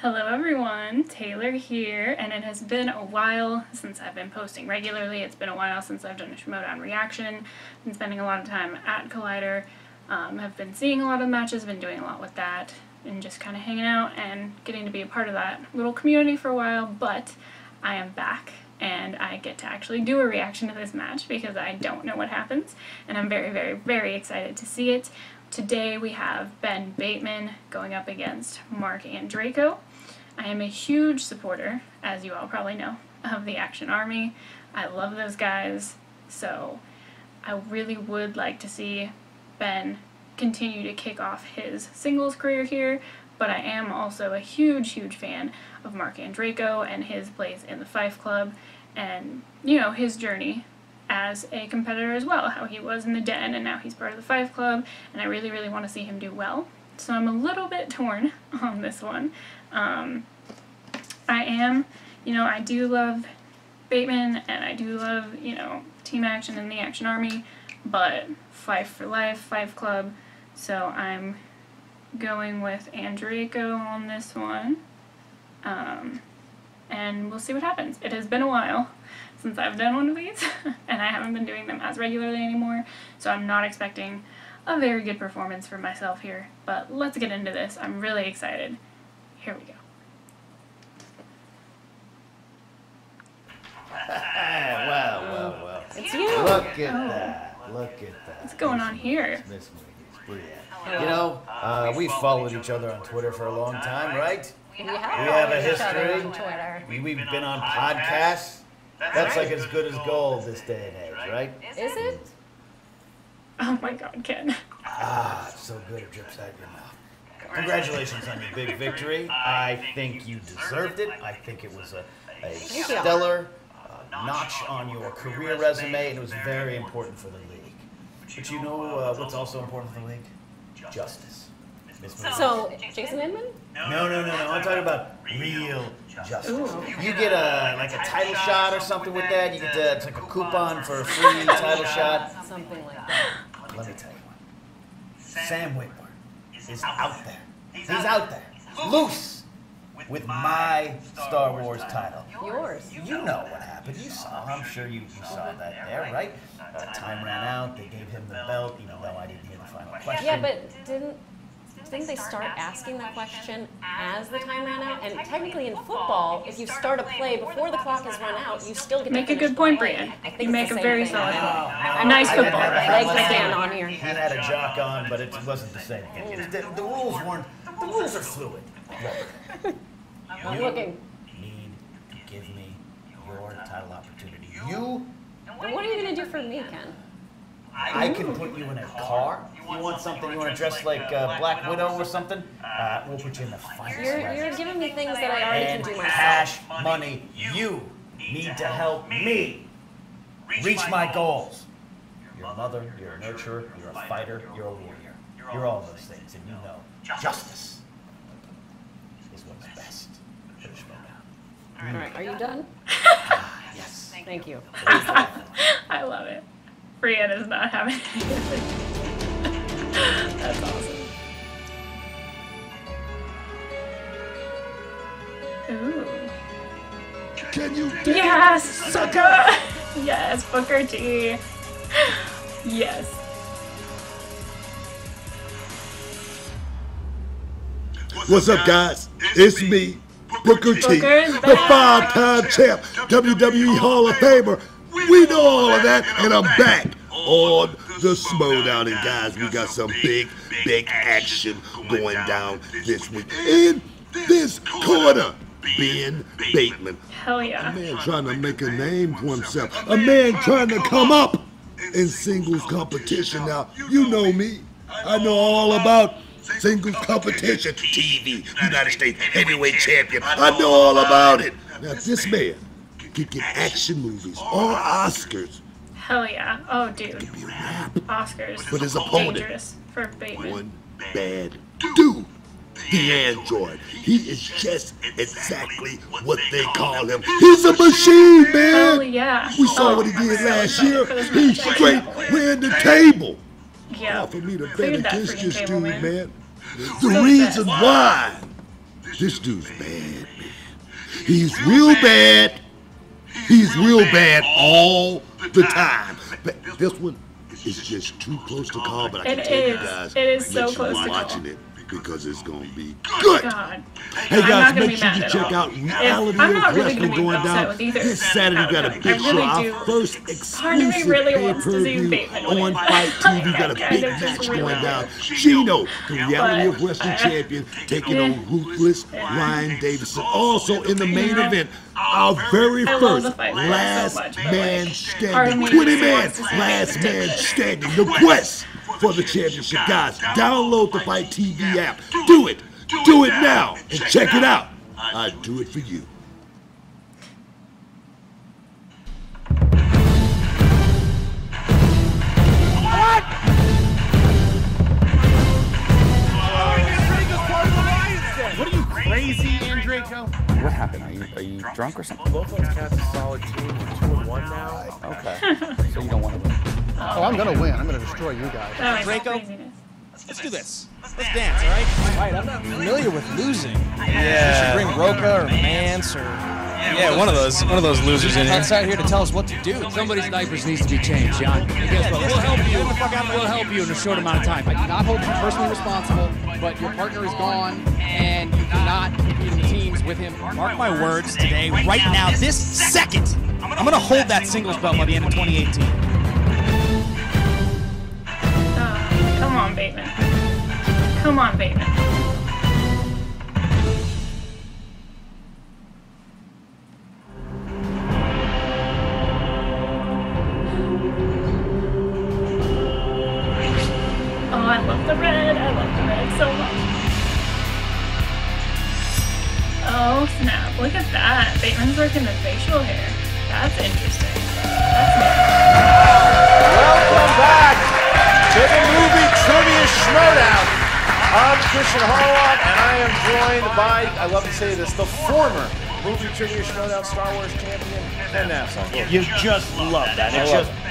Hello everyone, Taylor here, and it has been a while since I've been posting regularly. It's been a while since I've done a Schmoedown reaction. Been spending a lot of time at Collider. Have been seeing a lot of matches, been doing a lot with that, and just kind of hanging out and getting to be a part of that little community for a while, but I am back and I get to actually do a reaction to this match because I don't know what happens, and I'm very, very, very excited to see it. Today we have Bateman going up against Marc Andreyko. I am a huge supporter, as you all probably know, of the Action Army. I love those guys, so I really would like to see Ben continue to kick off his singles career here, but I am also a huge, huge fan of Marc Andreyko and his place in the Fife Club and, you know, his journey as a competitor as well, how he was in the Den and now he's part of the Fife Club, and I really, really want to see him do well. So I'm a little bit torn on this one. I do love Bateman and I do love, Team Action and the Action Army, but Fife for life, Fife Club, so I'm going with Andreyko on this one, and we'll see what happens. It has been a while since I've done one of these, and I haven't been doing them as regularly anymore, so I'm not expecting a very good performance for myself here, but let's get into this. I'm really excited. Here we go. Well. It's you! Look at that. Look at that. What's going on here? This movie is brilliant. We've followed each other on Twitter for a long time, right? We have a history. On Twitter. We've been on podcasts. That's like as good as gold this day and age, right? Is it? Oh my god, Ken. It's so good it drips out your mouth. Congratulations on your big victory. I think you deserved it. I think it was a stellar notch on your career resume, and it was very important for the league. But you know what's also important for the league? Justice. So, Jason Inman? No. I'm talking about real justice. You get a title shot or something with that. You get it's like a coupon for a free title shot. Something like that. Let me tell you what. Sam Whitworth is out there. He's out there, loose, with my Star Wars title. Yours. You know what happened. You saw. I'm sure you saw that there, right? Time ran out. They gave him the belt, even though I didn't hear the final question. Yeah, but didn't they start asking the question as the time ran out? And technically in football, if you start a play before the clock has run out, you still get Make to a good point, Brian. You make a very solid point. Nice football. Leg to stand on here. He had a jock on, but it wasn't the same. The rules weren't. The rules are fluid. Look, I'm looking. need to give me your title opportunity. You. And what are you going to do for me, Ken? I can put you in a car. You want something? You want to dress like Black Widow or something? We'll put you in the finest You're giving me things that I already can do myself. Cash money. You need to help me reach my goals. You're a mother. You're a nurturer. You're a fighter. You're a warrior. You're all those things, and you know justice is what's best for the Schmoedown. All right, are you done? Yes. Thank you. I love it. Brian is not having anything. That's awesome. Ooh. Can you Yes, sucker! Yes, Booker T. Yes. What's up, guys? It's me, Booker T, Booker's the back. 5-time champ, WWE Hall of Famer. We know all of that, and I'm back on the Schmoedown. And guys, we got some big action going down this week. In this corner, Bateman. Hell A yeah. man trying to make a name for himself. A man trying to come up in singles competition. Now, you know me. I know all about singles competition. TV, United States Heavyweight Champion. I know all about it. Now, this man could get action movies or Oscars. Hell yeah. Oh, dude. Be a rap. Oscars. But his opponent, Dangerous for Bateman. one bad dude. The android. He is just exactly what they call him. He's a machine, Hell man. yeah. We saw what he did last year. He straight ran the table. Yeah. For me to bet Cleared that against freaking this table, dude, man. So The reason fast. why This dude's bad, man. He's real bad. He's real bad all the time. But this one is just too close to call, but I can tell you guys, it is so make sure close you're to watching call. it because it's going to be good. God. Hey I'm guys, not gonna make be sure mad you at check all. out Reality I'm of not really Wrestling gonna be going upset down with either this Saturday. We got a outcome. big I really show, do. our first Part of me exclusive really wants to see pay-per-view Bateman win. on Fight TV. We got a I big kind of just match really going do. down. Gino, the Reality of But, Wrestling champion, taking on Ruthless Ryan Davidson. Also in the main event, our very I love first the Fight Club so last much, but, man part of standing, me 20 just man wants to see last Bateman man take it. standing. The quest for the championship. Guys, download the Fight TV app. Do it. Do it now and check it out. I'd do it for you. What are you, crazy, Andreyko? What happened? Are you drunk or something? Both of us got a solid team. We're 2-1 now. Okay. So you don't want to win. Oh, I'm gonna win. I'm gonna destroy you guys. That was Draco? craziness. Let's do this. Let's dance, all right? Right, I'm not familiar with losing. Yeah. You should bring Roca or Mance or Yeah, one of those losers in here. Hunt's out here to tell us what to do. Somebody's diapers needs to be changed, John. And guess what? We'll help you. We'll help you in a short amount of time. I cannot hold you personally responsible, but your partner is gone, and you cannot compete in teams with him. Mark my words today, right now, this second, I'm going to hold that singles belt by the end of 2018. Come on, Bateman. Come on, Bateman. Oh, I love the red. I love the red so much. Oh, snap. Look at that. Bateman's working the facial hair. That's interesting. That's new. Welcome back to the movie Trivia Schmoedown. I'm Christian Harloff, and I am joined by, I love to say this, the former movie Trivia Schmoedown Star Wars champion, Ken Nassau. You just love that.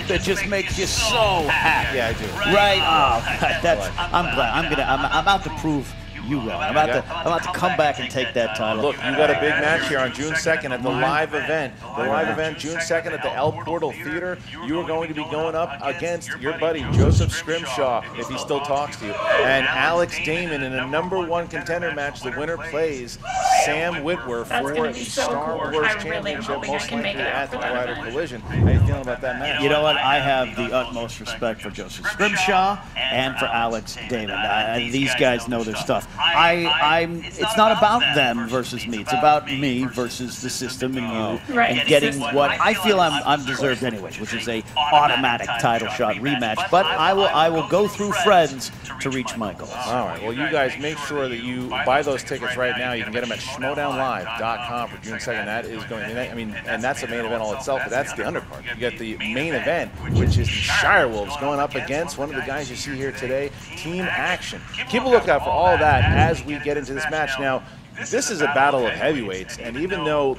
It just makes you so happy. Yeah, I do. Right? Oh, that's. I'm glad. I'm about to prove you wrong. I'm about to come back and take that title. Look, you got a big match here on June 2nd at the live event. The live event, June 2nd at the El Portal Theater. You are going to be going up against your buddy, Joseph Scrimshaw, if he still talks to you, and Alex Damon in a #1 contender match. The winner plays Sam Whitworth That's for gonna the be so Star cool. Wars I really am Championship, hoping I most can make likely it out at the for that Collider event. Collision. How you feeling about that match? You know what? I have the utmost respect for Joseph Scrimshaw and for Alex Damon. These guys know their stuff. It's not about them versus me. It's about me versus the system and you, Right, and the getting system. what I feel I'm deserved anyways, which is a automatic title shot rematch. But I will go through friends to reach my goals. All right. Well, you guys make sure that you buy those tickets right now. You can get them at schmoedownlive.com for June 2nd. That is going. I mean, and that's the main event all itself. But that's the undercard. You get the main event, which is the Shire Wolves going up against one of the guys you see here today, Team Action. Keep a lookout for all that as we get into this match. Now, this is a battle of heavyweights, and even though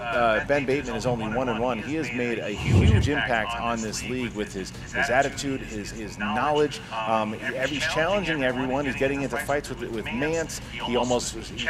Ben Bateman is only 1-1, he has made a huge impact on this league with his attitude, his knowledge. He's challenging everyone. He's getting into fights with Mance. He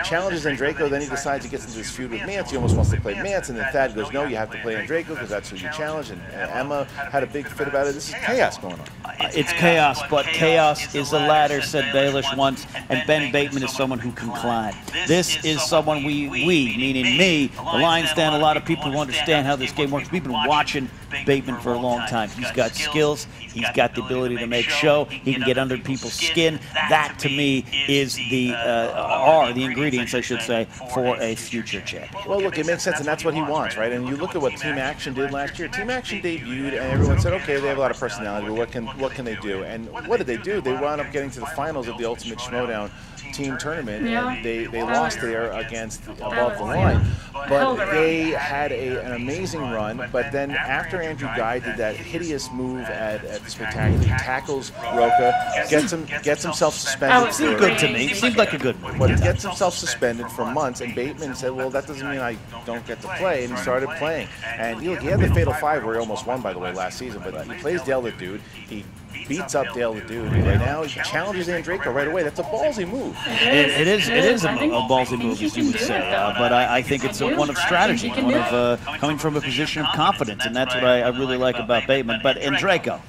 challenges Andreyko, then he decides he gets into this feud with Mance. He almost wants to play Mance, and then Thad goes, no, you have to play Andreyko because that's who you challenge. And Emma had a big fit about it. This is chaos going on. It's chaos, but chaos is a ladder, said Baelish once, and Ben Bateman is someone who can climb. This is someone we, meaning me, the Lions Den, a lot of people who understand how this game works. We've been watching Bateman for a long time. He's got skills. He's got the ability to make show. He can get under people's skin. That, to me, is are the ingredients, I should say, for a future champion. Well, look, it makes sense, and that's what he wants, right? And you look at what Team Action did last year. Team Action debuted, and everyone said, okay, they have a lot of personality, but what can they do? And what did they do? They wound up getting to the finals of the Ultimate Schmoedown team tournament, and they lost there against Above the Line. But they had an amazing run, but then after Andrew Guy did that hideous move at the Spectacular, he tackles Roca, gets himself suspended. Seemed good to me. Seemed like a good move. But he gets himself suspended for months, and Bateman said, well, that doesn't mean I don't get to play, and he started playing. And he had the Fatal 5 where he almost won, by the way, last season, but he plays Dale the Dude. He beats up Dale the Dude. Right now, he challenges Andreyko right away. That's a ballsy move. It is a ballsy move, as you would say. But I think it's one of strategy, one of coming from a position of confidence, and that's what I really like about Bateman. But Andreyko.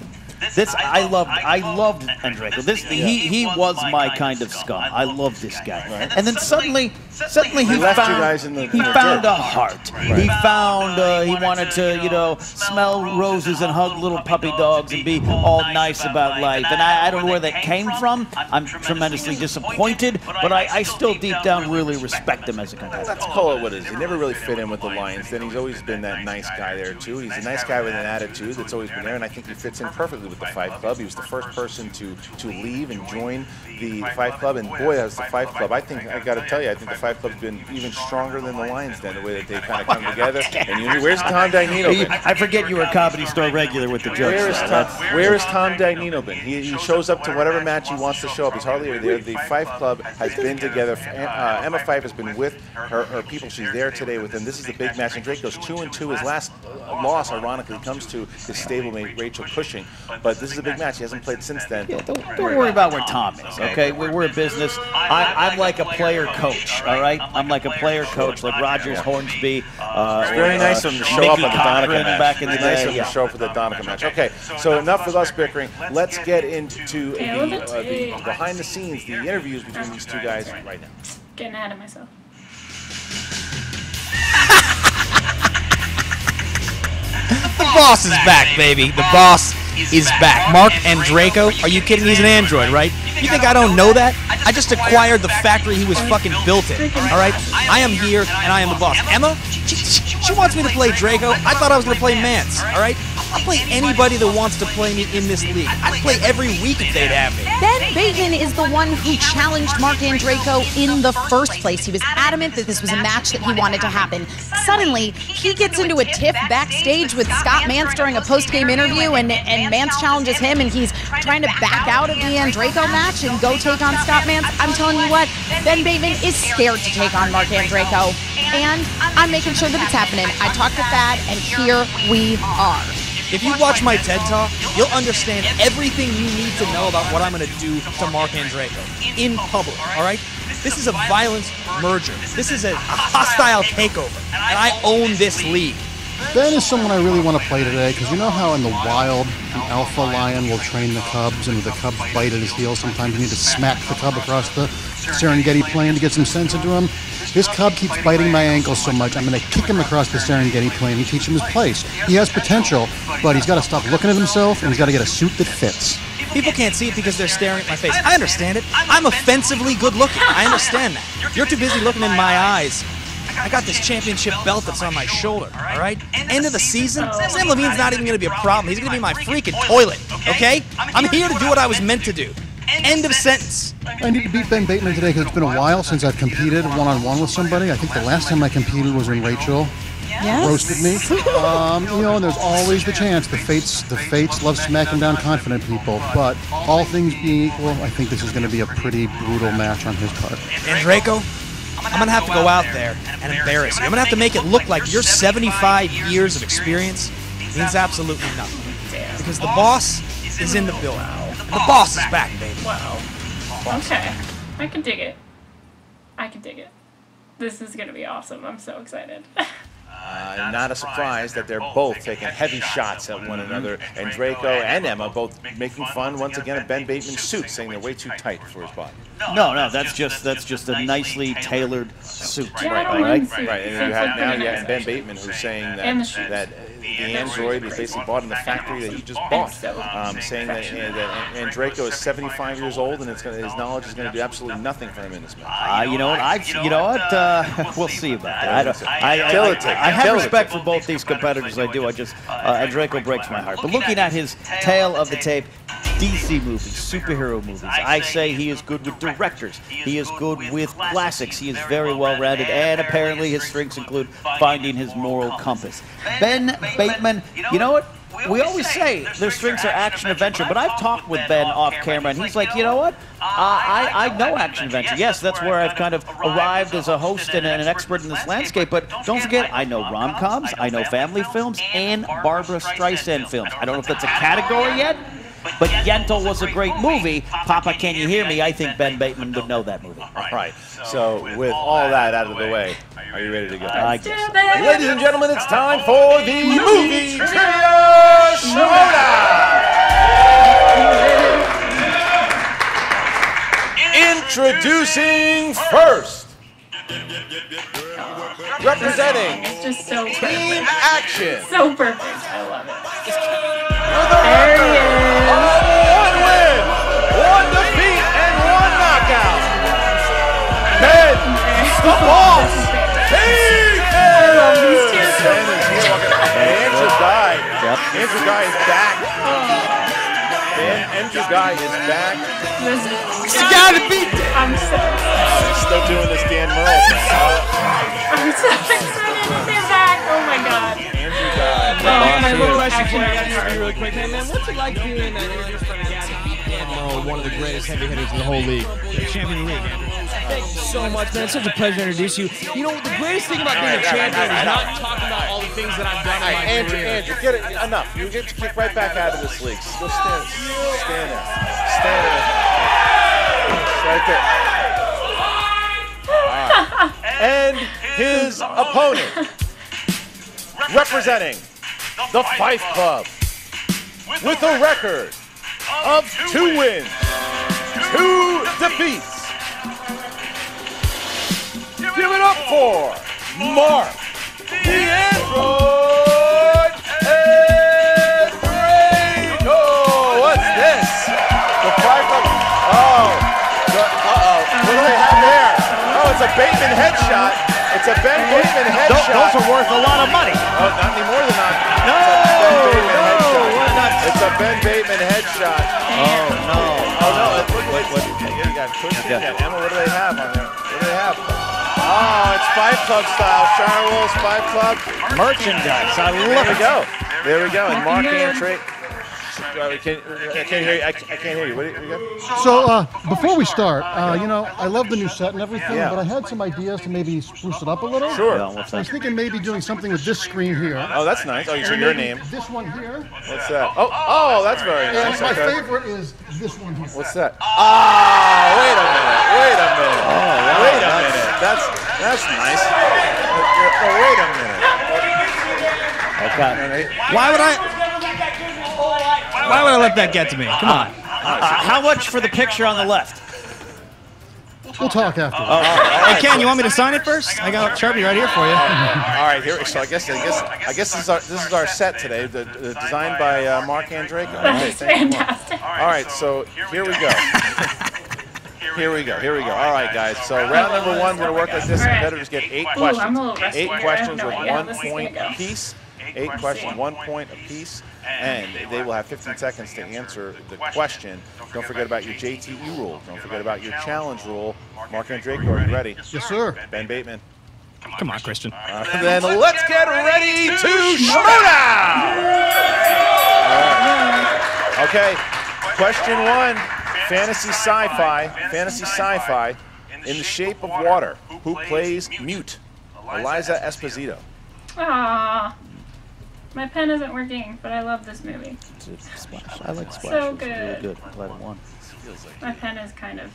I loved Andreyko. He was my kind of scum. I loved this guy. Right. And then suddenly he left found you guys in the a heart. Right. He found he wanted to smell roses and hug little puppy dogs and be all nice about life. And I don't know where that came from. I'm tremendously disappointed, but I still deep down really respect him as a competitor. Let's call it what it is. He never really fit in with the Lions. Then he's always been that nice guy there too. He's a nice guy with an attitude that's always been there, and I think he fits in perfectly with the Fight Club. He was the first person to leave and join the Fight Club, and boy, as the Fight Club, I got to tell you, I think the Fight Club's been even stronger than the Lions then, the way that they kind of come together. And where's Tom Dagnino been? I forget you were a Comedy Store regular with the jokes. Where is Tom Dagnino been? He shows up to whatever match he wants to show up. He's hardly ever there. The Fight Club has been together. Emma Fife has been with her people. She's there today with them. This is the big match, and Drake goes 2-2. His last loss, ironically, comes to his stablemate Rachel Cushing. But this is a big match. He hasn't played since then. Yeah, don't worry about where Tom is, okay? We're a business. I'm like a player coach, all right? I'm like a player coach, like Rogers, Hornsby. It's very nice of him to show up at the Donica match. Back in the day. Nice of him to show up for the Donica match. Okay, so enough with us bickering. Let's get into the behind the scenes, the interviews between these two guys right now. Getting ahead of myself. The boss is back, baby. The boss is back. Marc Andreyko. Are you kidding? He's an android, right? You think I don't know that? I just acquired the factory he was fucking built in. All right? I am here, and I am the boss. Emma, she wants me to play Draco. I thought I was going to play Mance. All right? I'll play anybody that wants to play me in this league. I'd play every week if they'd have me. Ben Bateman is the one who challenged Marc Andreyko in the first place. He was adamant that this was a match that he wanted to happen. Suddenly, he gets into a tiff backstage with Scott Mance during a post-game interview, and Mance challenges him, and he's trying to back out of the Andreyko match and go take on Scott Mance. I'm telling you what, Ben Bateman is scared to take on Marc Andreyko, and I'm making sure that it's happening. I talked to Thad, and here we are. If you watch my TED Talk, you'll understand everything you need to know about what I'm going to do to Marc Andreyko in public, all right? This is a violent merger. This is a hostile takeover, and I own this league. Ben is someone I really want to play today, because you know how in the wild, an alpha lion will train the cubs, and if the cubs bite at his heel, sometimes you need to smack the cub across the Serengeti plain to get some sense into him? This cub keeps biting my ankle so much, I'm going to kick him across the Serengeti plain and teach him his place. He has potential, but he's got to stop looking at himself, and he's got to get a suit that fits. People can't see it because they're staring at my face. I understand it. I'm offensively good looking. I understand that. You're too busy looking in my eyes. I got this championship belt that's on my shoulder, all right? End of the season, Sam Levine's not even going to be a problem. He's going to be my freaking toilet, okay? I'm here to do what I was meant to do. End of sentence. I need to beat Ben Bateman today because it's been a while since I've competed one-on-one with somebody. I think the last time I competed was when Rachel roasted me. You know, and there's always the chance. The fates love smacking down confident people. But all things being equal, I think this is going to be a pretty brutal match on his part. Andreyko, I'm going to have to go out there and embarrass you. I'm going to have to make it look like your 75 years of experience means absolutely nothing. Because the boss is in the building. The boss is back, baby. Wow. Okay. I can dig it. I can dig it. This is going to be awesome. I'm so excited. Not a surprise that they're both taking heavy shots at one another. Andreyko and Emma both making fun once again of Ben Bateman's suit, saying they're way too tight for his body. No, that's just a nicely tailored suit. Right. And you have now Ben Bateman who's saying that the android was basically bought in the factory that he just bought, saying that Andreyko is 75 years old and his knowledge is going to do absolutely nothing for him in this match. You know what? We'll see about that. I have respect for both these competitors. I do. Andreyko breaks my heart. But looking at his tail of the tape, DC movies, superhero movies, I say he is good with directors. He is good with classics. He is very well-rounded, and apparently his strengths include finding his moral compass. Ben Bateman, you know what? We always say their strengths are action-adventure, but I've talked with Ben off-camera, and he's like, you know what? I know action-adventure. Yes, that's where I've kind of arrived as a host and an expert in this landscape, but don't forget, I know rom-coms, I know family films, and Barbara Streisand films. I don't know if that's a category yet, but Yentl was a great movie. Papa, Can You Hear Me? I think Ben Bateman would know that movie. All right. So with all that out of the way, are you ready to go? I guess. Ladies and gentlemen, it's time for the Movie Trivia Schmoedown! Introducing first, representing It's just so Team perfect. Action. So perfect. I love it. There he is. One win, one defeat, and one knockout. Ben, the boss. Andrew Guy. Andrew Guy is back. Andrew Guy is back. You gotta beat it. I'm so excited. Still doing this Dan Merle thing. I'm so excited to be back. Oh my god. Andrew Guy. My little question for you, I gotta interview really quick. Man, what's it like being introduced by the guy that beat Dan Merle, one of the greatest heavy hitters in the whole league? Champion of the league, Andrew. Thank you so much, man. It's such a pleasure to introduce you. You know, the greatest thing about being a champion is not talking about all the things that I've done in my career. Andrew, get it. Enough. You get to kick right back out of this league. Go stand there. Stand there. Right there. All right. And his opponent, representing the Fife Club, with a record of 2 wins, 2 defeats. Give it up for Marc Andreyko. What's this? The Fife Club. What do they have there? Oh, it's a Bateman headshot. It's a Ben Bateman headshot. Those are worth a lot of money. Oh, not anymore than that. It's a Ben Bateman headshot. Oh, no. Oh, no. You got Cushion, you got Emma. What do they have on there? What do they have? Oh, it's Fife Club style. Sharon Wolf's Fife Club. Merchandise. I love it. There we go. And Marc Andreyko. I can't hear you. I can't hear you. What do you got? So before we start, you know, I love the new set and everything, Yeah. but I had some ideas to maybe spruce it up a little. Sure. I was thinking maybe doing something with this screen here. Oh, that's nice. Oh, you see And your maybe name. This one here. What's that? Oh, that's very And nice. my Okay. favorite is this one here. What's that? Ah, wait a minute. Wait a minute. Wait a minute. That's nice. Wait a minute. Okay. Why would I let that get to me? Come on. How much for the picture on the left? We'll talk after. Hey, Ken, you want me to sign it first? I got Sharpie right here for you. All right, here. So I guess this is our set today, designed by Marc Andreyko. That's fantastic. All right, so here we go. Here we go. All right, guys. So round number 1, we're gonna work like this. Competitors get 8 questions. I'm a little rusty 8 here. questions I with have no idea how 1 this is point gonna go. apiece. 8 questions, 1 point apiece, and they will have 15 seconds to answer the question. Don't forget about your JTE rule. Don't forget about your challenge rule. Marc Andreyko, are you ready? Yes, sir. Ben Bateman. Come on, Christian. Then let's get ready to Schmoedown! Okay, question 1. Fantasy sci-fi, in the shape of water. Who plays Mute? Eliza Esposito. Aww. My pen isn't working, but I love this movie. I like Splash. So It's really good. good. Glad it won. My pen is kind of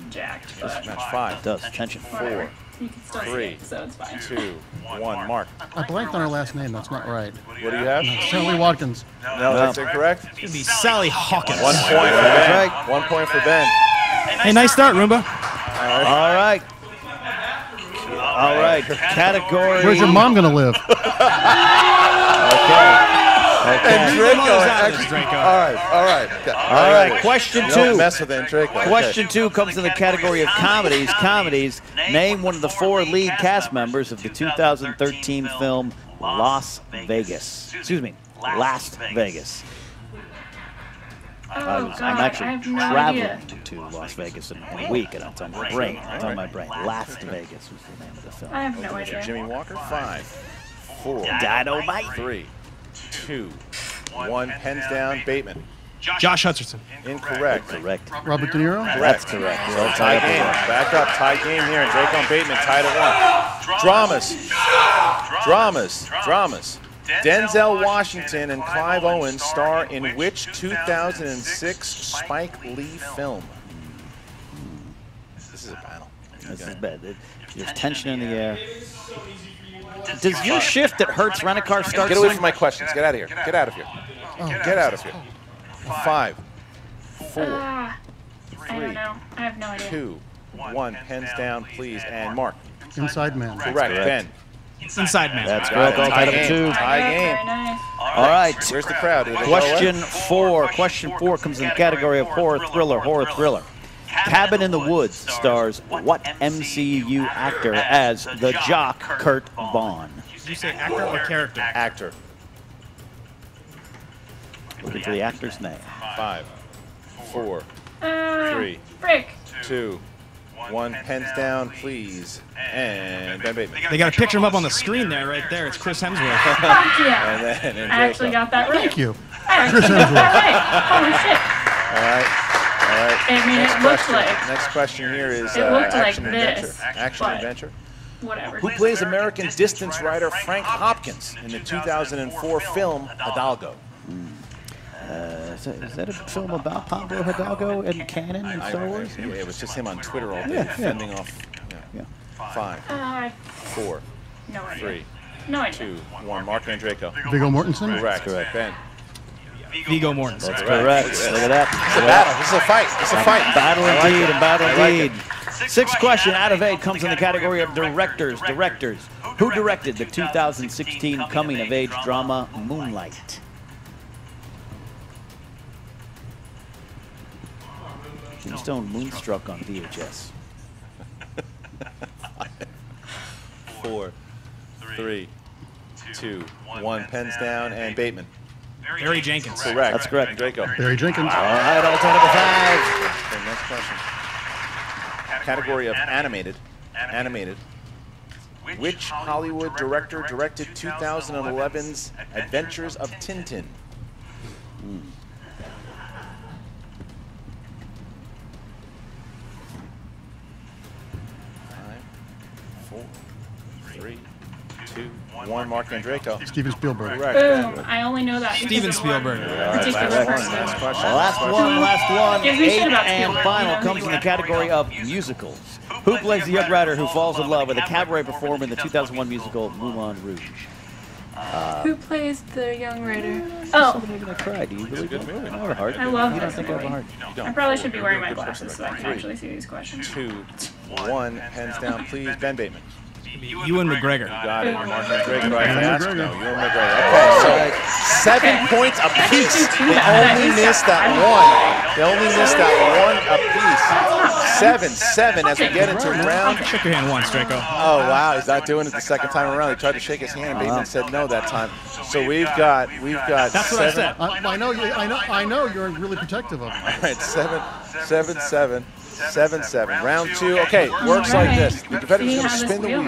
jacked, but Match 5. It does. Tension. 4. You can still see 3, it, so it's fine. 2, 1. Mark. I blanked on her last name. That's not right. What do you have? Shirley Watkins. No, that's incorrect. It's gonna be Sally Hawkins. 1 point for Ben. 1 point for Ben. Hey, nice start, Roomba. All right. All right. Category. Where's your mom gonna live? And Draco. All right. Question 2. Don't mess with Andreyko. Question 2 comes in the category of comedies. Name one of the 4 lead cast members of the 2013 film Las Vegas. Excuse me, Last Vegas. I'm actually traveling to Las Vegas in a week, and it's on my brain. Last Vegas was the name of the film. I have no idea. Jimmy Walker. 5, 4, Dynamite. 3, 2, 1. Pens down. Bateman. Josh Hutcherson. Incorrect. Correct. Robert De Niro? That's correct. So tie game. Back up. Tie game here. And Draco and Bateman tied at 1. Dramas. Denzel Washington and Clive Owen star in which 2006 Spike Lee film? This is a battle. This is bad. There's tension in the air. Does your shift at Hertz Rent-A-Car start Get away soon? from my questions. Get out of here. Get out of here. Get out of here. 5, 4, I don't know. I have no idea. 2, 1. Pens down, please. And Mark. Inside Man. Correct. Ben. Inside Man. That's correct. Tie Tie game. game. Tie game. Very nice. All right. Where's the crowd? Question 4. Question 4 comes in the category of horror thriller. Horror thriller. Cabin in the Woods stars what MCU actor as the jock Kurt Vaughn? Did you say actor or character? Actor. Looking for the actor's name. 5, 4, 3, Frick. 2, 1. Pens down, please. And Ben Bateman. They got a picture of him up on the screen there, right there. It's Chris Hemsworth. Fuck yeah. And then I actually got that right. Thank you. I actually got that right. Holy shit. All right. All right. I mean, Next it looked question. like. Next question here is It looked like action adventure. this, Action but adventure. Whatever. Who plays American distance rider Frank Hopkins in the 2004 film Hidalgo? Is that a film about Pablo Hidalgo and canon and Star Wars? Yeah, it was just him on Twitter all day fending off. Yeah. 5, 4, No idea. 3, No idea. 2, 1. Marc Andreyko. Viggo Mortensen? Correct. Ben. Viggo Mortensen. That's correct. Look at that. It's a battle. This is a fight. This is a fight. Battle I like indeed, it. and battle I like indeed. it. Sixth question out of 8 comes in the category of directors. Directors. Who directed the 2016 coming-of-age drama Moonlight? Keystone Moonstruck on VHS. 4, 3, 2, 1. Pens down and Bateman. Barry Jenkins. Correct. That's correct. Andreyko. Barry Jenkins. All right, alternative 5. Okay, next question. Category of animated. Animated. Which Hollywood director directed 2011's Adventures of Tintin? 4, 3, 2, 1. Marc Andreyko. Steven Spielberg. Correct. Boom. I only know that. Steven Spielberg. Particular person. Last question. Last one. Gives me shit 8th about and Spielberg, final you know? comes in the category of musicals. Who plays the young writer who falls in love with a cabaret performer in the 2001 musical Moulin Rouge? Who plays the young writer? Oh. Oh, I'm gonna cry. Do you really good movie. I have a heart. I love You don't this think I have a movie. heart? You I don't. probably should be wearing my glasses so I can actually see these questions. 2, 1. Pens down, please. Ben Bateman. Ewan McGregor. Got it. Marc Andreyko. No, Ewan McGregor. Okay, so 7 points apiece. They only missed that one. They only missed that one apiece. 7 as we get into round. Shake your hand once, Draco. Oh wow, he's not doing it the second time around. He tried to shake his hand, Bateman said no that time. So we've got That's what I said. I know you're really protective of him. All right, 7. 7-7. Round 2. Okay, works like this. The competitor's going to spin the wheel.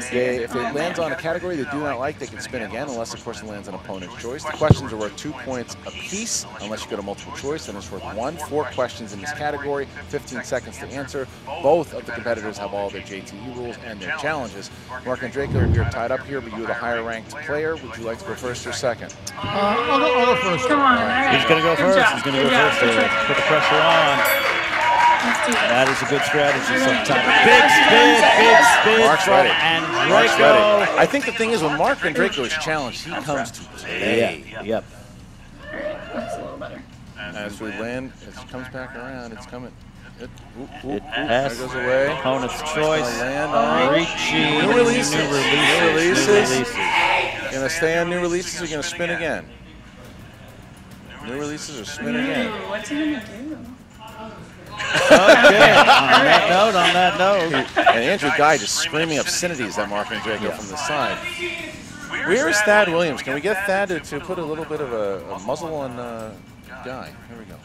If it lands on a category they do not like, they can spin again, unless, of course, it lands on opponent's choice. The questions are worth 2 points apiece, unless you go to multiple choice, then it's worth 1. 4 questions in this category, 15 seconds to answer. Both of the competitors have all their JTE rules and their challenges. Marc Andreyko, you're tied up here, but you're the higher-ranked player. Would you like to go first or second? I'll go first. Come on. All right. He's going to go first. He's going to go first to put the pressure on. Let's do it. That is a good strategy sometimes. Big spin Mark's from ready. Andreyko. I think the thing is, when Marc Andreyko is challenged, he comes to play. Yep. All right. That's a little better. As we land, as it comes back around, it's coming. It There has goes away. opponent's choice. Land on Reaching. new releases. New releases. Going to stay on new releases or going to spin again? New releases or spin again? Ooh, what's he gonna do? Okay. On that note. And Andrew Guy just screaming obscenities at Marc Andreyko from the side. Where is Thad Williams? Can we get Thad to put a little bit of a muzzle on Guy? Here we go.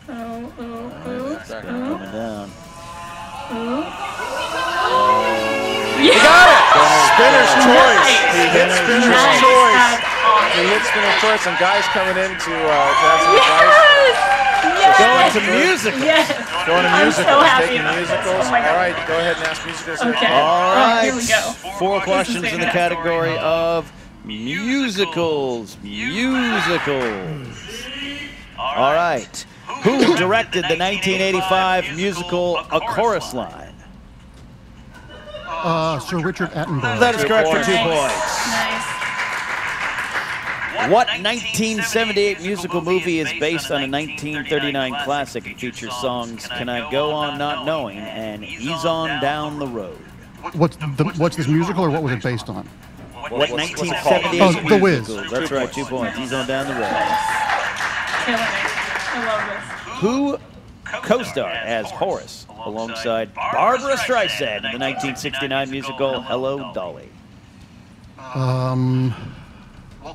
Coming down. He got it! Spinner's choice. He hit Spinner's choice. He hit Spinner's choice, and Guy's coming into Jackson Advice. Going to musicals. Yes. Going to I'm musicals. so happy Taking about this. musicals. Oh my God. All right, go ahead and ask musicals. Okay. All right. Here we go. 4 questions in the category of Musicals. All right. Who directed the 1985 musical A Chorus Line? Sir Richard Attenborough. That is correct for 2 points. Nice. What 1978 musical movie is based on a 1939 classic and features songs Can I Go On Not Knowing and Ease On Down the Road? What's this musical, or what was it based on? What 1978 Oh, The Wiz. musical? That's right, 2 points. Ease On Down the Road. Killing it. I love this. Who co-starred as Horace alongside Barbara Streisand in the 1969 musical Hello, Dolly?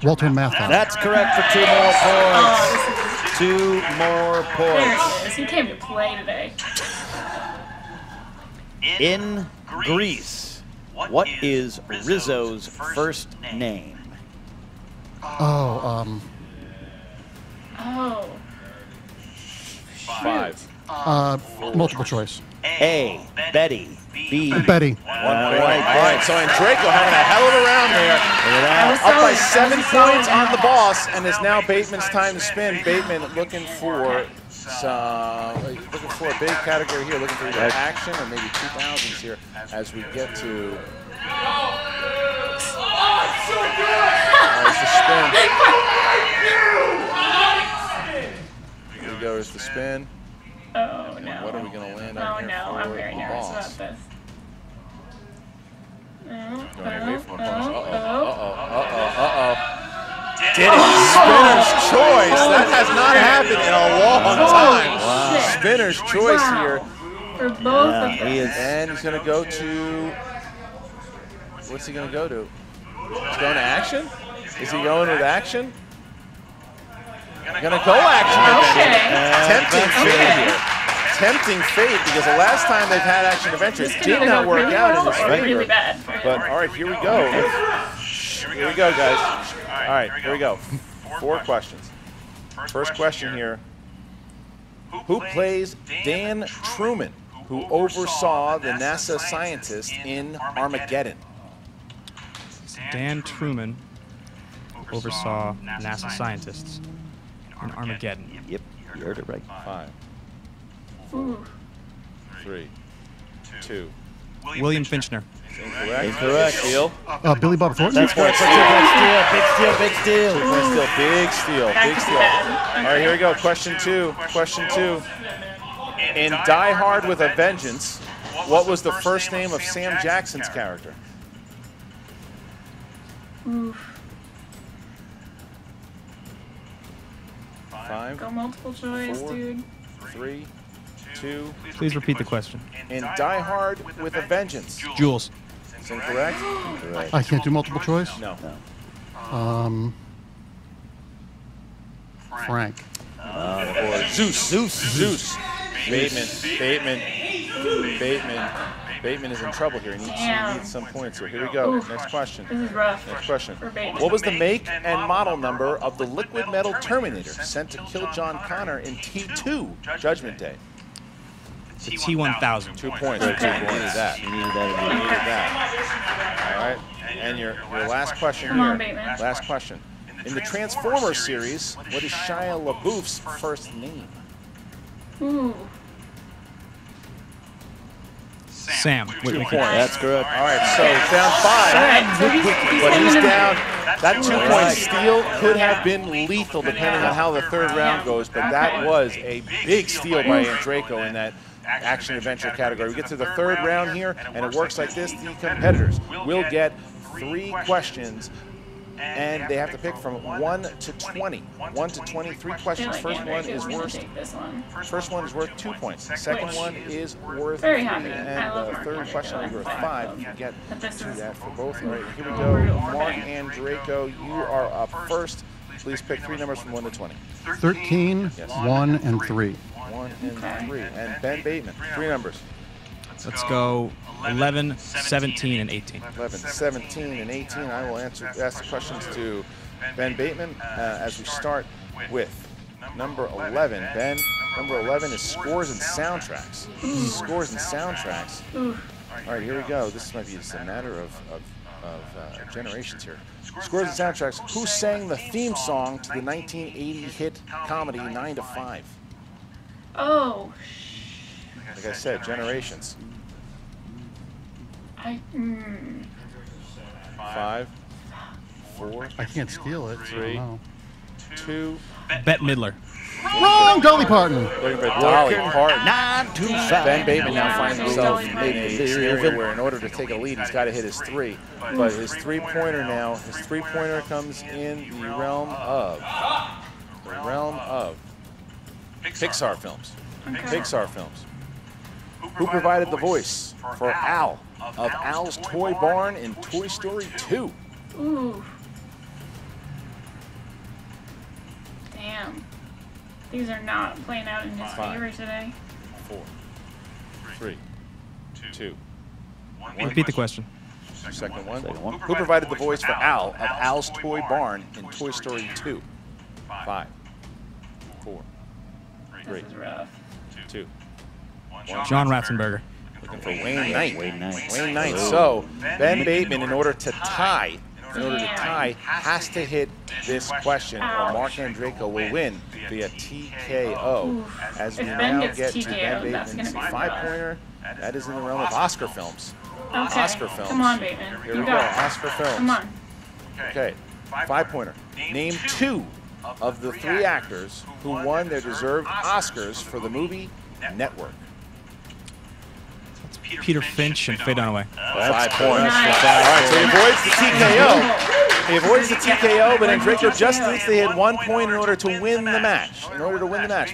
Walter Matthau. That's correct for 2 more points. 2 more There points. he is. He came to play today. In Greece, what is Rizzo's first name? Oh, Oh. 5. multiple choice. A. Betty. B. Betty. 1 point. All right, so Andreyko having a hell of a round there. Up by 7 points on the boss, and it's now Bateman's time to spin. Bateman looking for a big category here, looking for either action or maybe 2000s here as we get to. There's the spin. Here we go. There's the spin. Oh no. What are we going to land Oh on here no, for I'm very the nervous boss? about this. Did it? Spinner's choice. That has not happened in a long time. Wow. Spinner's choice here. For both of them. And he's going to go to. What's he going to go to? He's going to action? Is he going with action? Going to go action. Tempting fate here. Tempting fate, because the last time they've had action adventure, it did not work out in this favor. Really bad. But all right, here we go. Here we go, guys. All right, here we go. 4 questions. First question here. Who plays Dan Truman, who oversaw the NASA scientist in Armageddon? Dan Truman oversaw NASA scientists in Armageddon. Yep, you heard it right. 5, 4, 3, 2. William Finchner. Incorrect, Steele. Billy Bob Thornton. That's correct. Big steal. Big steal. All right, here we go. Question 2. In Die Hard with a Vengeance, what was the first name of Sam Jackson's character? Oof. 5. Go multiple choice, 4, dude. 3, 2. Please repeat the question. In Die Hard with a Vengeance. Jules. Is incorrect? I can't do multiple choice? No. Frank. Or Zeus. Bateman is in trouble here. He needs some points here. Here we go. Oof. Next question. This is rough. Next question. For Bateman. What was the make and model number of the liquid metal Terminator sent to kill John Connor in T2 Judgment Day? The T-1000. 2 points. You needed that. You needed that. All right. And your last question Come here. on, Bateman. Last question. In the Transformers series, what is Shia LaBeouf's first name? Ooh. Sam. That's correct. All right, so it's down 5. But he's down. That 2-point steal could have been lethal depending on how the third round goes, but that was a big steal by Andreyko in that action-adventure category. We get to the third round here, and it works like this. The competitors will get 3 questions, and they have to pick from 1 to 20. 1 to 20, 3 questions. First one is worth 2 points. Second one is worth 3, and the third question is worth 5. You get to that for both. All right, here we go. Marc Andreyko, you are up first. Please pick 3 numbers from 1 to 20. 13, 1, and 3. 1 and 3. And Ben Bateman, 3 numbers. Let's go 11, 17, and 18. 11, 17, and 18. I will ask the questions to Ben Bateman as we start with number 11. Ben, number 11 is scores and soundtracks. Scores and soundtracks. All right, here we go. This might be just a matter of Generations here. Scores and soundtracks. Who sang the theme song to the 1980 hit comedy 9 to 5? Oh. Like I said, Generations. 5, 4. I can't steal it. 3, 2. Bette Midler. Wrong, Dolly Parton. Looking for Dolly Parton. 9 to 5. Ben Bateman now finds himself in a scenario where in order to take a lead, he's got to hit his 3. But his three-pointer now, his three-pointer comes in the realm of Pixar films. Pixar films. Who provided the voice for Al of Al's Toy Barn in Toy Story 2? Ooh. Damn. These are not playing out in his favor today. 4, 3, 2, 1. Repeat the question. Second one. Who provided the voice for Al of Al's Toy Barn in Toy Story 2? 5, 4, 3, 2, 1. John Ratzenberger. Looking for Wayne Knight. Wayne Knight. So Ben Bateman, in order to tie, has to hit this question, or Marc Andreyko will win via TKO. As we now get to Ben Bateman's 5-pointer, that is in the realm of Oscar films. Okay. Oscar films. Come on, Bateman. Here we go. Oscar films. Come on. Okay. 5-pointer. Name 2 of the 3 actors who won their deserved Oscars for the movie Network. Peter Finch and Faye Dunaway. 5 points. Nice. All right, so he avoids the TKO. He avoids the TKO, but Andreyko just needs to hit 1 point in order to win the match.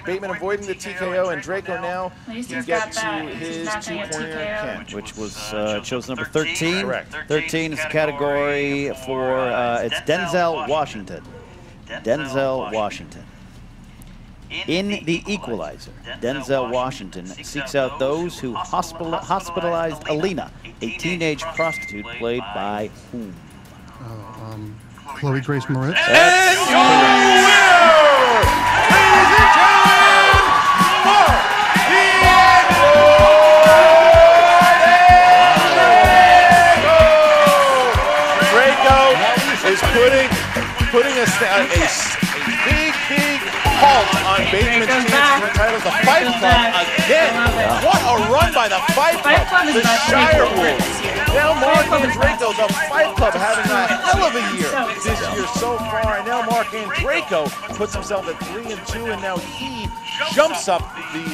Bateman avoiding the TKO, and Andreyko now can get to his 2-pointer. Which was chose number 13. Correct. 13 is the category for, it's Denzel Washington. Denzel Washington. In The Equalizer, Denzel Washington seeks out those who hospitalized Alina, a teenage prostitute played by whom? Chloe Grace Moretz. And your winner, ladies and gentlemen, Marc Andreyko is putting a big halt on Bateman's chance to entitle the Fight Club again. What a run by the Fight Club. The Shire Wolves. Now Marc Andreyko, the Fight Club, having a hell of a year this year so far. And now Marc Andreyko puts himself at 3-2, and now he jumps up the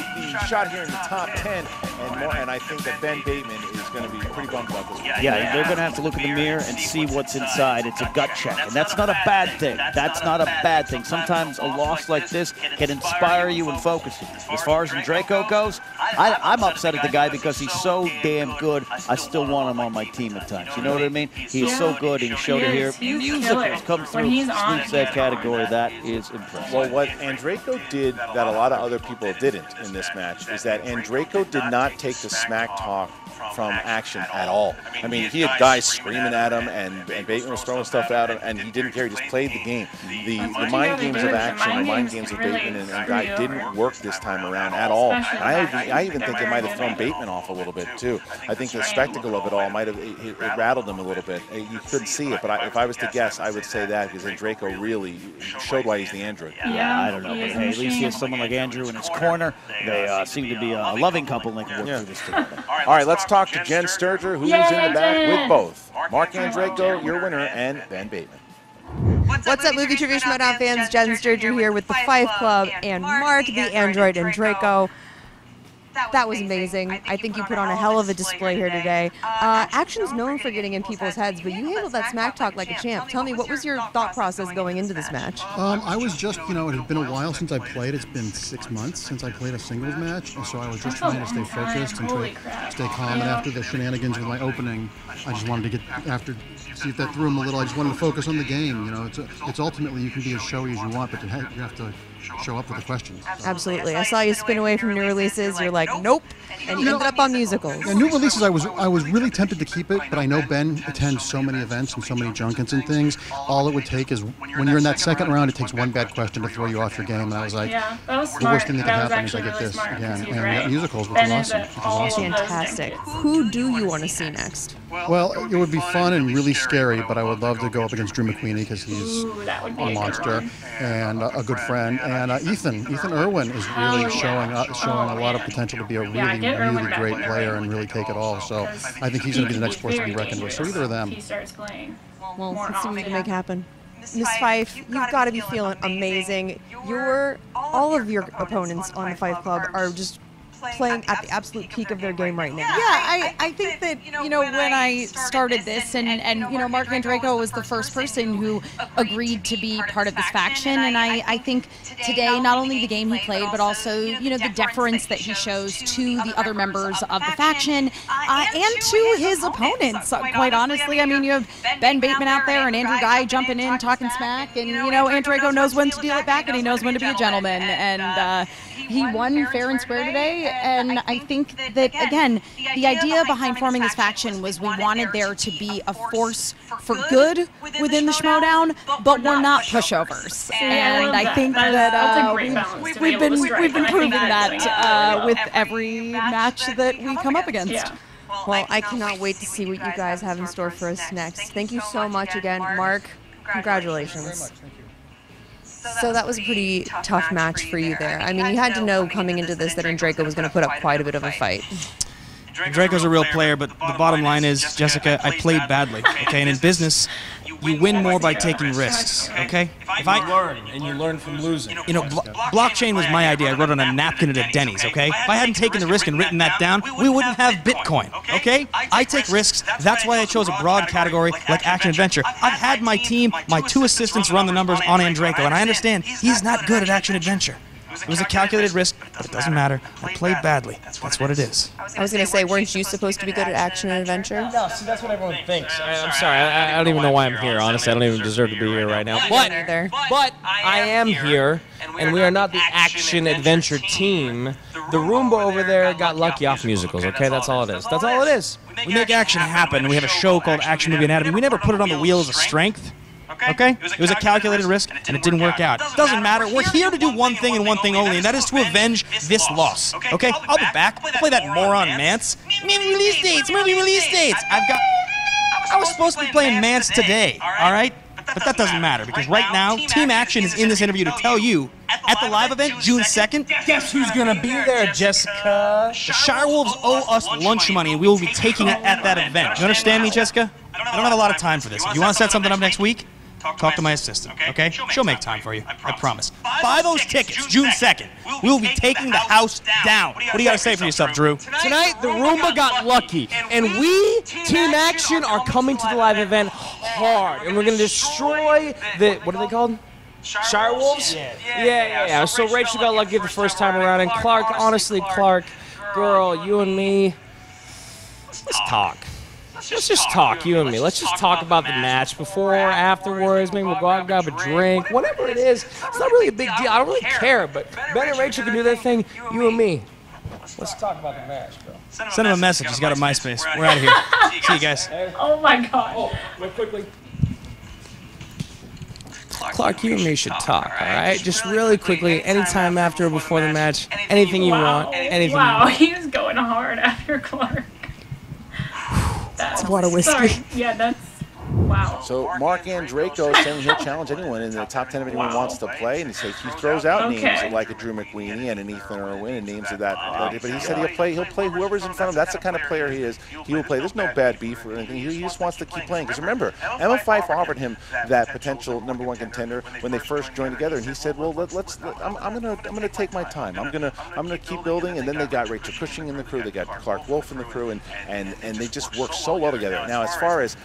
shot here in the top 10. And I think that Ben Bateman is going to be pretty bummed about this one. Yeah, they're going to have to look in the mirror and see what's inside. It's a gut check, and that's not a bad thing. That's not a bad thing. Sometimes a loss like this can inspire you and focus you. As far as Andreyko goes, I'm upset at the guy because he's so damn good. I still want him on my team at times. You know what I mean? He is so good. He showed it here. Musicals come through, sweeps that category. That is impressive. Well, what Andreyko did that a lot of other people didn't in this match is that Andreyko did not take the smack talk from action at all. I mean, he had guys screaming at him, and Bateman was throwing stuff at him, and he didn't care. He just played the game. The mind games of action, the mind games of Bateman and Guy didn't work this time around at all. I even think it might have thrown Bateman off a little bit, too. I think the spectacle of it all might have it rattled him a little bit. You couldn't see it, but if I was to guess, I would say that because Andreyko really showed why he's the android. Yeah, I don't know, but hey, at least he has someone like Andrew in his corner. They seem to be a loving couple, and they can work through this together. All right, let's talk to Jen Sturger, who's in the back with both Marc Andreyko, your winner, and Ben Bateman. What's up, Movie Trivia Schmoedown fans? Jen Sturger here with the Fife Club and Marc, the Android Andreyko. That was amazing. I think you put on a hell of a display here today. Action's known for getting in people's heads, but you handled that smack talk like a champ. Tell me, what was your thought process going into this match? I was just, it had been a while since I played. It's been 6 months since I played a singles match, and so I was just trying to stay focused and try to stay calm. And after the shenanigans with my opening, I just wanted to see if that threw him a little. I just wanted to focus on the game. It's ultimately, you can be as showy as you want, but you have to show up with the questions. Absolutely. I saw you spin away from new releases. You're like, nope. And you ended up on musicals. Yeah, new releases, I was really tempted to keep it, but I know Ben attends so many events and so many junkets and things. All it would take is, when you're in that second round, it takes one bad question to throw you off your game. And I was like, yeah, that was the smart. worst thing that could happen is I get really this smart, again. And we right. got musicals, which Ben is is awesome. at Which is all awesome. of those Fantastic. junkets. Who do you want to see next? Well, it would be fun and really scary, but I would love to go up against Drew McQueenie because he's Ooh, that would be a monster and a good friend. And Ethan Irwin is really showing a lot of potential to be a really, really great player and really take it all. So I think he's going to be the next force to be reckoned with. So either of them. He starts playing. Well, let's see what we can make happen. Miss Fife, you've got to be feeling amazing. All of your opponents on the Fife Club are just playing at the absolute peak of their game right now. Yeah, I think that, when I started this and Marc Andreyko was the first person who agreed to be part of this faction, and I think today, not only the game he played, but also, the deference that he shows to the other members of the faction and to his opponents, quite honestly. I mean, you have Ben Bateman out there and Andrew Guy jumping in, talking smack, and, Andreyko knows when to deal it back and he knows when to be a gentleman, and he won fair and square today. And I think that, again, the idea behind forming this faction was we wanted there to be a force for good within the Schmoedown, but we're not pushovers. And I think that we've been proving that with every match that we come up against. Well, I cannot wait to see what you guys have in store for us next. Thank you so much again, Mark. Congratulations. So that was a pretty tough match for you there. I mean, you had to know coming into this that Andreyko was going to put up quite a bit of a fight. Andreyko's a real player, but the bottom line is, Jessica, I played badly, okay? And in business, you win more by taking risks, okay? If I learn, and you learn from losing. Blockchain was my idea. I wrote on a napkin at a Denny's, okay? If I hadn't taken the risk and written that down, we wouldn't have Bitcoin, okay? I take risks. That's why I chose a broad category like action adventure. I've had my team, my 2 assistants run the numbers on Andreyko, and I understand he's not good at action adventure. It was a calculated risk, but it doesn't matter. I played badly. That's what it is. I was going to say, weren't you supposed to be good at action and adventure? No, see, that's what everyone thinks. I'm sorry, I don't even know why I'm here, honestly. I don't even deserve to be here right now. But I am here, and we are not the action adventure team. The Roomba over there got lucky off musicals, okay? That's all it is. That's all it is. We make action happen, and we have a show called Action Movie Anatomy. We never put it on the wheel as a strength. Okay? It was a calculated risk, and it didn't work out. Doesn't matter. We're here to do one thing and one thing only, and that is to avenge this loss. Okay? I'll be back. I'll play that moron Mance. Movie release dates! Movie release dates! I was supposed to be playing Mance today, alright? But that doesn't matter, because right now, Team Action is in this interview to tell you, at the live event, June 2nd, guess who's gonna be there, Jessica? The Shirewolves owe us lunch money, and we will be taking it at that event. You understand me, Jessica? I don't have a lot of time for this. If you want to set something up next week, talk to my assistant, okay? She'll make time for you, I promise. Buy those tickets, June 2nd. We'll be taking the house down. What do you got to say for yourself, Drew? Tonight, the Roomba got lucky, and we, Team Action, are coming to the live event hard, and we're going to destroy the, what are they called? Shirewolves? Yeah. So Rachel got lucky the first time around, and Clark, honestly, Clark, girl, you and me, let's talk. Let's just talk, you and me. Let's just talk about the match before, afterwards. Maybe we'll go out and grab a drink. Whatever it is, it's not really a big deal. I don't really care, but Ben and Rachel can do their thing, you and me. Let's talk about the match, bro. Send him a message. He's got a MySpace. We're out of here. See you guys. Oh, my God. Oh, real quickly. Clark, you and me should talk, all right? Just really quickly, anytime after or before the match, anything you want, anything you want. He was going hard after Clark. That's a lot of whiskey. Sorry. Yeah, that's wow. So Marc Andreyko is saying he'll challenge anyone in the top 10 if anyone wants to play, and he throws out names like a Drew McQueenie and an Ethan Irwin and names of that. But he said he'll play whoever's in front of him. That's the kind of player he is. He will play. There's no bad beef or anything. He just wants to keep playing. Because remember, Emma Fife offered him that potential #1 contender when they first joined together, and he said, "Well, I'm gonna take my time. I'm gonna keep building." And then they got Rachel Cushing in the crew. They got Clark Wolf in the crew, and they just work so well together. Now, as far as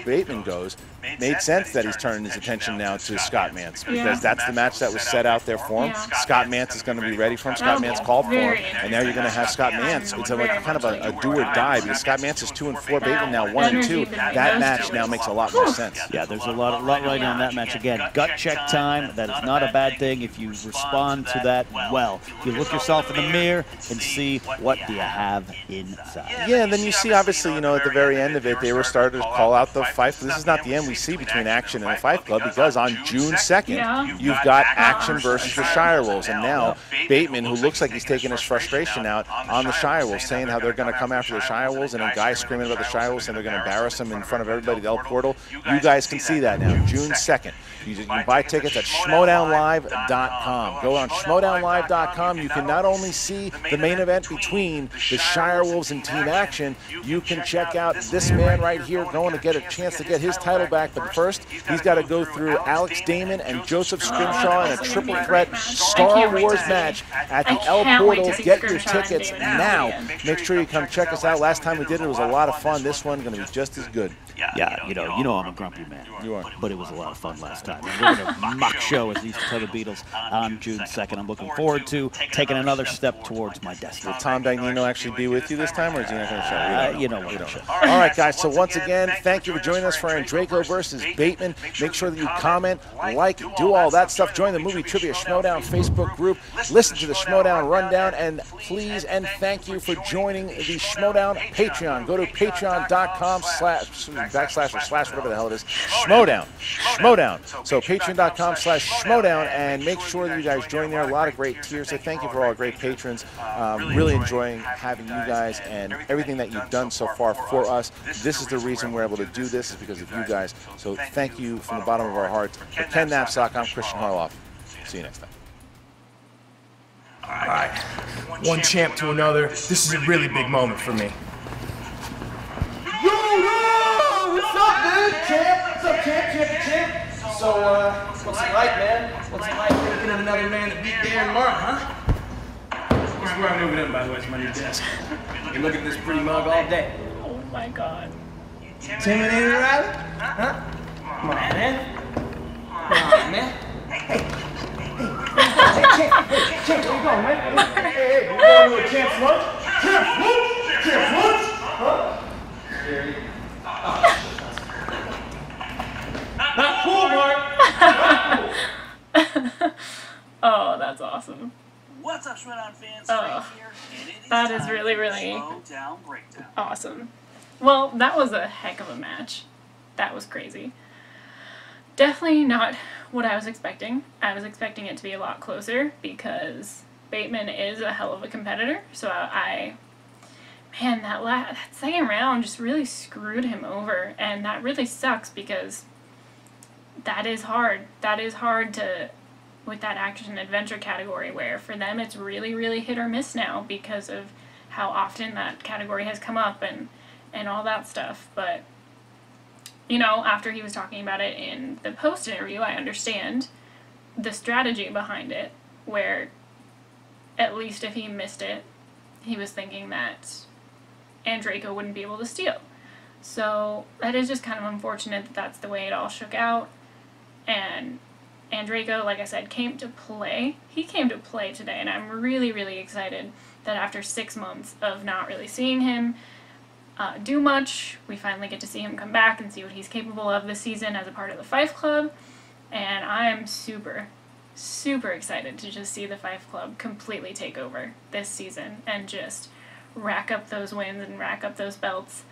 Bateman goes, made sense that he's turning his attention now to Scott Mance, because that's the match that was set out there for him. Scott Mance is going to be ready for him. Scott Mance called for him, and now you're going to have Scott Mance. It's like kind of a do or die, because Scott Mance is 2-4, Bateman now 1-2. That match now makes a lot more sense. Yeah, there's a lot right on that match. Again, gut check time. That is not a bad thing if you respond to that well. If you look yourself in the mirror and see what do you have inside. Yeah, and then you see, obviously, you know, at the very end of it, they were starting to call out the fight. This is not the end we see between Action and the Fight Club, because on June 2nd, you've got Action versus the Shire Wolves, and now Bateman, who looks like he's taking his frustration out on the Shire Wolves, saying how they're going to come after the Shire Wolves, and a guy screaming about the Shire Wolves, and they're going to embarrass him in front of everybody at El Portal. You guys can see that now, June 2nd. You can buy tickets at Schmoedownlive.com. Go on Schmoedownlive.com. You can not only see the main event between the Shire Wolves and Team Action, you can check out this man right here going to get a chance to get his title back. But first, he's got to go through Alex Damon and Joseph Scrimshaw in a triple threat Star Wars match at the El Portal. Get your tickets now. Make sure you come check us out. Last time we did it was a lot of fun. This one's going to be just as good. Yeah, you know I'm a grumpy man. You are. But it was a lot of fun last time. And we're going to mock show, as they used to tell the Beatles, on June 2nd. I'm looking forward to taking another step towards my destiny. Will Tom Dagnino actually be with you this time, or is he not going to show? You know what? All right, guys. So once again, thank you for joining us for Andreyko versus Bateman. Make sure that you comment, like, do all that stuff. Join the Movie Trivia Schmoedown Facebook group. Listen to the Schmoedown Rundown, and please and thank you for joining the Schmoedown Patreon. Go to patreon.com// whatever the hell it is, Schmoedown. So patreon.com/Schmoedown, and make sure that you guys join there. A lot of great tiers. So thank you for all our great patrons. Really enjoying having you guys and everything that you've done so far for us. This is the reason we're able to do this, is because of you guys. So thank you from the bottom of our hearts. For Ken Knapsack, I'm Christian Harloff. See you next time. All right, one champ to another. This is a really big moment for me. What's up, dude? Champ? What's up, champ? So, what's it like, man? What's it like looking at another man that beat Darren Mark, huh? This is where I'm moving in, by the way. It's my new desk. You look at this pretty mug all day. Oh my God. Intimidated, Riley? Huh? Come on, man. Hey, champ, where you going, man? Hey, you going to a champ's lunch? Champ's lunch? Huh? Not cool, Mark. Oh, that's awesome. What's up, Schmoedown fans? Oh, that is really, really awesome. Well, that was a heck of a match. That was crazy. Definitely not what I was expecting. I was expecting it to be a lot closer, because Bateman is a hell of a competitor. So man, that second round just really screwed him over, and that really sucks, because that is hard. That is hard to, with that action adventure category, where for them it's really, really hit or miss now because of how often that category has come up and all that stuff. But, you know, after he was talking about it in the post interview, I understand the strategy behind it, where at least if he missed it, he was thinking that Andreyko wouldn't be able to steal. So that is just kind of unfortunate that that's the way it all shook out. And Andreyko, like I said, came to play. He came to play today, and I'm really, really excited that after 6 months of not really seeing him do much, we finally get to see him come back and see what he's capable of this season as a part of the Fife Club. And I am super, super excited to just see the Fife Club completely take over this season and just rack up those wins and rack up those belts.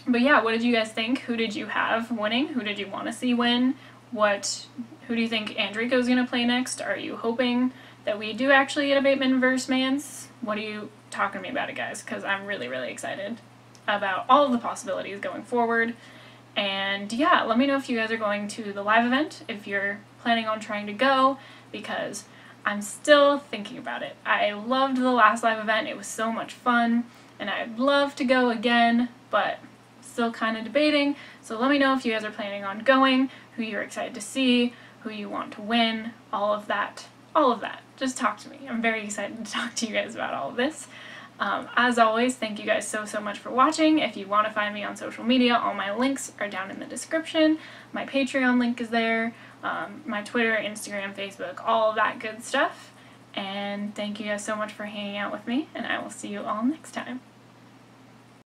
But yeah, what did you guys think? Who did you have winning? Who did you want to see win? Who do you think Andreyko's going to play next? Are you hoping that we do actually get a Bateman versus Mance? What are you talking to me about it, guys? Because I'm really, really excited about all of the possibilities going forward. And yeah, let me know if you guys are going to the live event, if you're planning on trying to go, because I'm still thinking about it. I loved the last live event. It was so much fun, and I'd love to go again, but still kind of debating. So let me know if you guys are planning on going, who you're excited to see, who you want to win, all of that. Just talk to me. I'm very excited to talk to you guys about all of this. As always, thank you guys so much for watching. If you want to find me on social media, all my links are down in the description. My Patreon link is there, my Twitter, Instagram, Facebook, all of that good stuff. And thank you guys so much for hanging out with me, and I will see you all next time.